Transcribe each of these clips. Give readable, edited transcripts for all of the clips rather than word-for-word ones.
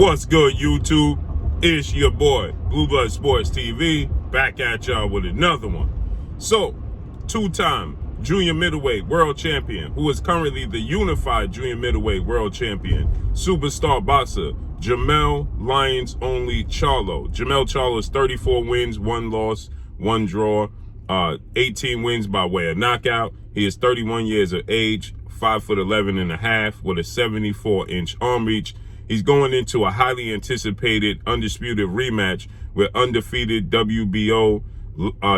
What's good, YouTube? It's your boy, Blue Blood Sports TV, back at y'all with another one. So, two-time junior middleweight world champion, who is currently the unified junior middleweight world champion, superstar boxer, Jermell Charlo. Jermell Charlo is 34 wins, 1 loss, 1 draw, 18 wins by way of knockout. He is 31 years of age, 5'11" and a half, with a 74-inch arm reach. He's going into a highly anticipated undisputed rematch with undefeated WBO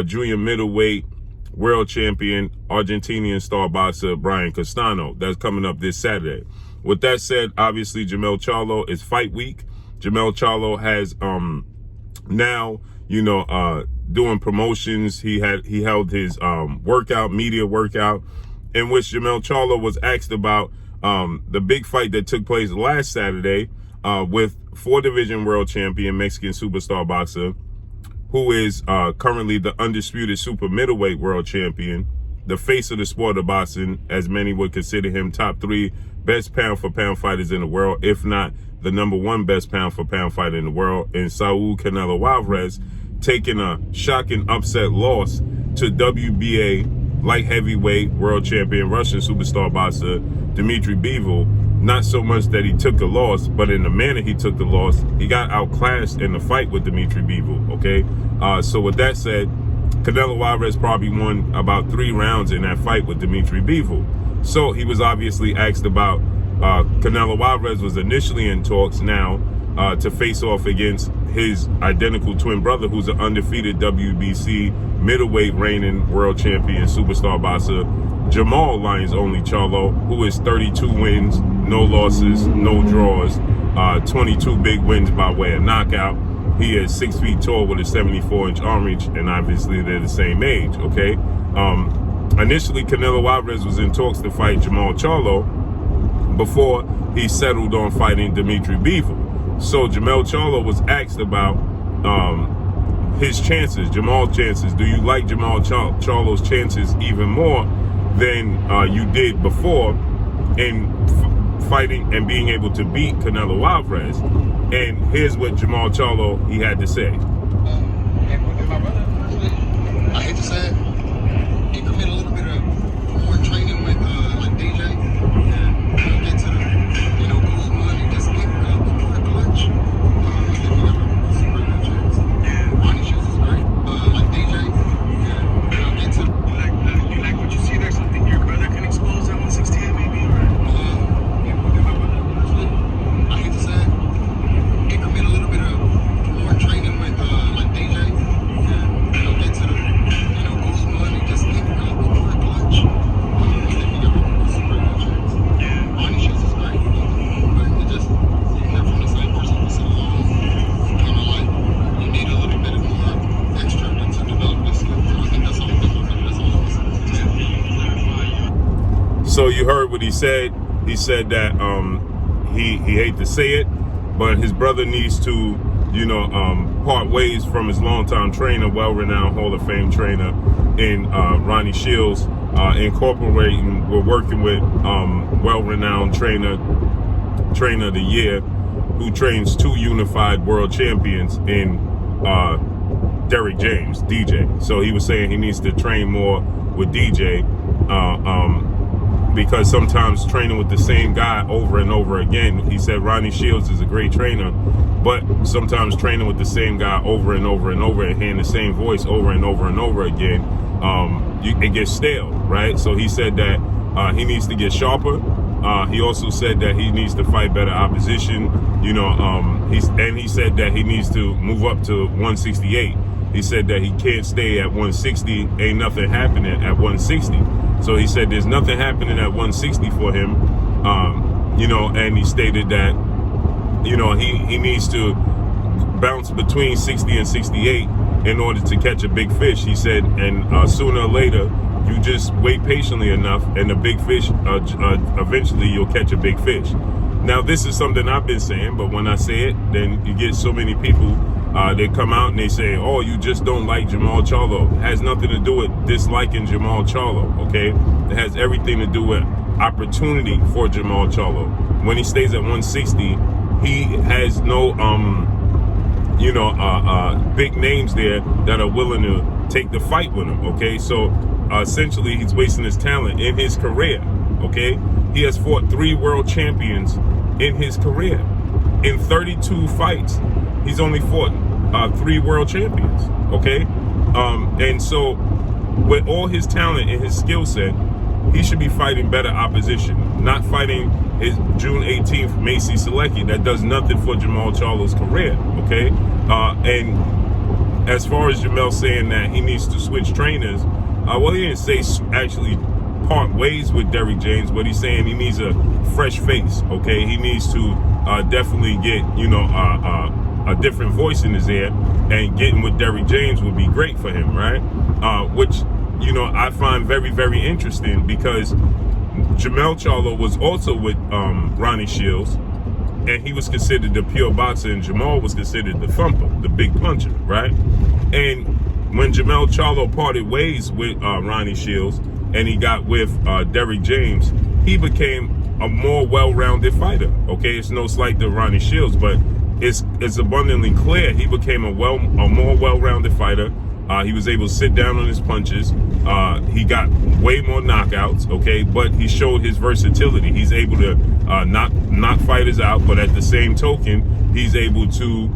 junior middleweight world champion Argentinian star boxer Brian Castano. That's coming up this Saturday. With that said, obviously Jermell Charlo is fight week. Jermell Charlo has now, doing promotions. He held his media workout, in which Jermell Charlo was asked about the big fight that took place last Saturday with 4-division world champion, Mexican superstar boxer, who is currently the undisputed super middleweight world champion, the face of the sport of boxing, as many would consider him top 3 best pound-for-pound fighters in the world, if not the #1 best pound-for-pound fighter in the world, and Saul Canelo Alvarez, taking a shocking upset loss to WBA light heavyweight world champion Russian superstar boxer DMITRY BIVOL. Not so much that he took the loss, but in the manner he took the loss, he got outclassed in the fight with DMITRY BIVOL, okay? So with that said, Canelo Alvarez probably won about 3 rounds in that fight with DMITRY BIVOL. So he was obviously asked about, Canelo Alvarez was initially in talks now to face off against his identical twin brother, who's an undefeated WBC middleweight reigning world champion superstar boxer, Jermall Charlo, who is 32 wins, no losses, no draws, 22 big wins by way of knockout. He is 6 feet tall with a 74-inch arm reach, and obviously they're the same age, okay? Initially, Canelo Alvarez was in talks to fight Jermell Charlo before he settled on fighting DMITRY BIVOL. So Jermell Charlo was asked about his chances, Jermall's chances. Do you like Jermell Charlo's chances even more than you did before in fighting and being able to beat Canelo Alvarez? And here's what Jermell Charlo, he had to say. I hate to say it, he commit a little bit of more training with like DJ. Get to the, goal money, just get more clutch. Ronnie Shields is great. Like DJ, get to. You like what you see there? Something your brother can expose at 168 maybe? I hate to say it, he commit a little bit of more training with like DJ. Get to the, goal money, just get more clutch. Ronnie Shields is great, but it just, they're from the same person for so long. Kind of like, you need a little bit more extra to develop this skill. I think that's all So you heard what he said. He said that he hate to say it, but his brother needs to, part ways from his longtime trainer, well-renowned Hall of Fame trainer in Ronnie Shields, we're working with well-renowned trainer of the year, who trains 2 unified world champions in Derrick James, DJ. So he was saying he needs to train more with DJ, because sometimes training with the same guy over and over again, he said Ronnie Shields is a great trainer, but sometimes training with the same guy over and over and over and hearing the same voice over and over and over again, it gets stale, right? So he said that he needs to get sharper. He also said that he needs to fight better opposition, he said that he needs to move up to 168. He said that he can't stay at 160, ain't nothing happening at 160. So he said there's nothing happening at 160 for him, and he stated that, he needs to bounce between 60 and 68 in order to catch a big fish. He said, and sooner or later, you just wait patiently enough, and the big fish, eventually you'll catch a big fish. Now, this is something I've been saying, but when I say it, then you get so many people, they come out and they say, oh, you just don't like Jermell Charlo. It has nothing to do with disliking Jermell Charlo, okay? It has everything to do with opportunity for Jermell Charlo. When he stays at 160, he has no big names there that are willing to take the fight with him. Okay, so essentially he's wasting his talent in his career. Okay, he has fought 3 world champions in his career. In 32 fights, he's only fought 3 world champions. Okay, and so with all his talent and his skill set, he should be fighting better opposition, not fighting his June 18th Macy Selecki that does nothing for Jermall Charlo's career. Okay, and as far as Jermell saying that he needs to switch trainers, well, he didn't say actually part ways with Derrick James, but he's saying he needs a fresh face. Okay, he needs to definitely get a different voice in his ear, and getting with Derrick James would be great for him, right? Which I find very, very interesting, because Jermell Charlo was also with Ronnie Shields, and he was considered the pure boxer, and Jermall was considered the thumper, the big puncher, right? And when Jermell Charlo parted ways with Ronnie Shields and he got with Derrick James, he became a more well-rounded fighter. Okay, it's no slight to Ronnie Shields, but it's abundantly clear he became a more well-rounded fighter. He was able to sit down on his punches. He got way more knockouts, okay, but he showed his versatility. He's able to knock fighters out, but at the same token, he's able to,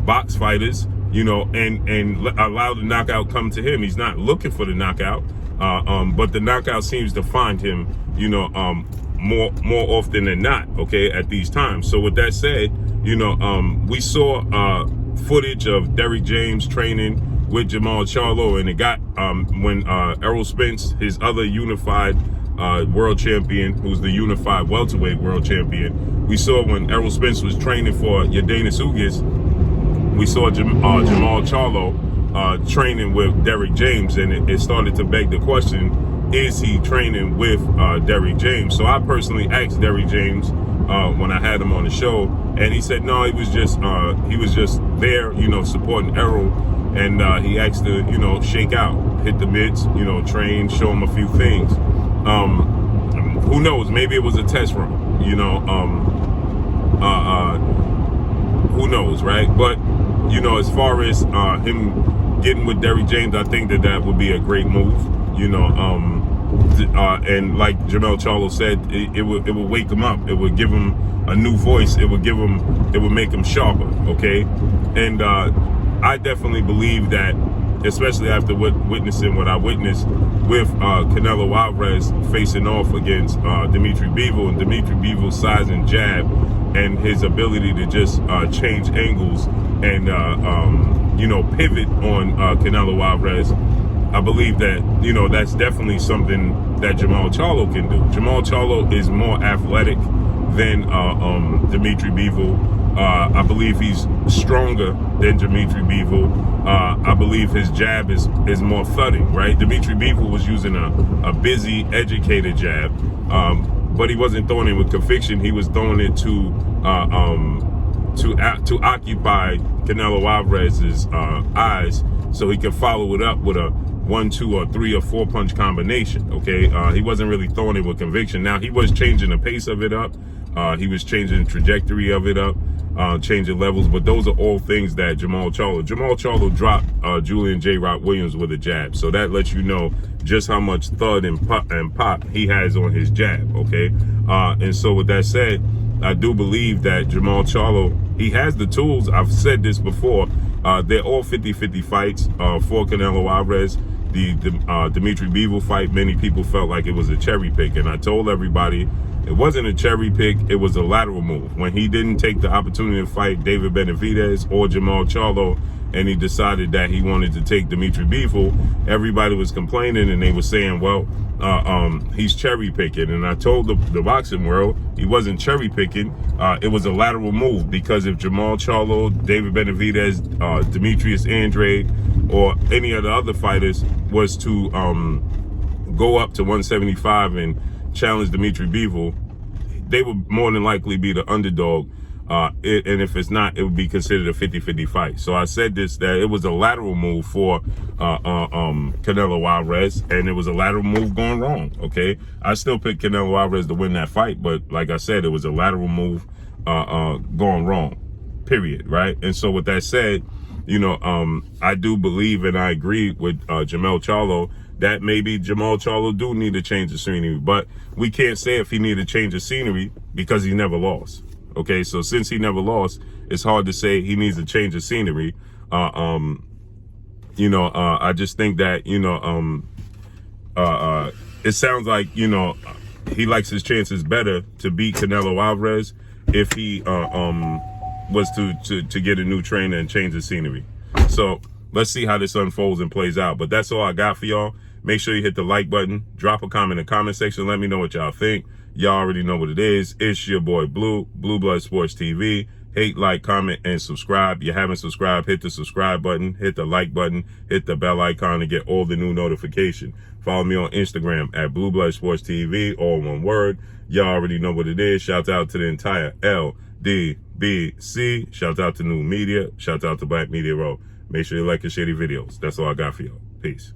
box fighters, and allow the knockout come to him. He's not looking for the knockout, but the knockout seems to find him, more often than not, okay, at these times. So with that said, we saw footage of Derrick James training with Jermell Charlo, and it got when Errol Spence, his other unified world champion, who's the unified welterweight world champion, we saw when Errol Spence was training for Yordenis Ugas, we saw Jermell Charlo training with Derrick James, and it started to beg the question, is he training with Derrick James? So I personally asked Derrick James when I had him on the show, and he said no, he was just there, supporting Errol. And he asked to, shake out, hit the mids, train, show him a few things. Who knows? Maybe it was a test run, who knows, right? But, as far as him getting with Derrick James, I think that would be a great move, and like Jermell Charlo said, it would wake him up. It would give him a new voice. It would make him sharper, okay? And I definitely believe that, especially after witnessing what I witnessed with Canelo Alvarez facing off against DMITRY BIVOL, and DMITRY BIVOL's size and jab, and his ability to just change angles and pivot on Canelo Alvarez. I believe that that's definitely something that Jermell Charlo can do. Jermell Charlo is more athletic than DMITRY BIVOL. I believe he's stronger than DMITRY BIVOL. I believe his jab is more thudding, right? DMITRY BIVOL was using a busy, educated jab, but he wasn't throwing it with conviction. He was throwing it to occupy Canelo Alvarez's eyes, so he could follow it up with a 1, 2, or 3 or 4 punch combination. Okay, he wasn't really throwing it with conviction. Now he was changing the pace of it up. He was changing the trajectory of it up, changing levels, but those are all things that Jermell Charlo dropped Julian J. Rock Williams with a jab. So that lets you know just how much thud and pop he has on his jab, okay? And so with that said, I do believe that Jermell Charlo, he has the tools. I've said this before. They're all 50-50 fights for Canelo Alvarez. The DMITRY BIVOL fight, many people felt like it was a cherry pick, and I told everybody it wasn't a cherry pick, it was a lateral move. When he didn't take the opportunity to fight David Benavidez or Jermell Charlo, and he decided that he wanted to take DMITRY BIVOL, everybody was complaining, and they were saying, well, he's cherry picking. And I told the boxing world he wasn't cherry picking. It was a lateral move, because if Jermell Charlo, David Benavidez, Demetrius Andrade, or any of the other fighters was to go up to 175 and challenge DMITRY BIVOL, they would more than likely be the underdog. And if it's not, it would be considered a 50-50 fight. So I said this, that it was a lateral move for Canelo Alvarez, and it was a lateral move going wrong, okay? I still picked Canelo Alvarez to win that fight, but like I said, it was a lateral move gone wrong, period, right? And so with that said, you know, I do believe and I agree with Jermell Charlo that maybe Jermall Charlo do need to change the scenery, but we can't say if he need to change the scenery because he never lost. Okay, so since he never lost, it's hard to say he needs to change the scenery. You know, I just think that, you know, it sounds like, you know, he likes his chances better to beat Canelo Alvarez if he was to get a new trainer and change the scenery. So let's see how this unfolds and plays out. But that's all I got for y'all. Make sure you hit the like button, drop a comment in the comment section, let me know what y'all think. Y'all already know what it is. It's your boy Blue Blood Sports TV. Hate, like, comment, and subscribe. You haven't subscribed, hit the subscribe button, hit the like button, hit the bell icon to get all the new notification. Follow me on Instagram at Blue Blood Sports TV, all one word. Y'all already know what it is. Shout out to the entire LDBC. Shout out to New Media. Shout out to Black Media Row. Make sure you like and share the videos. That's all I got for y'all. Peace.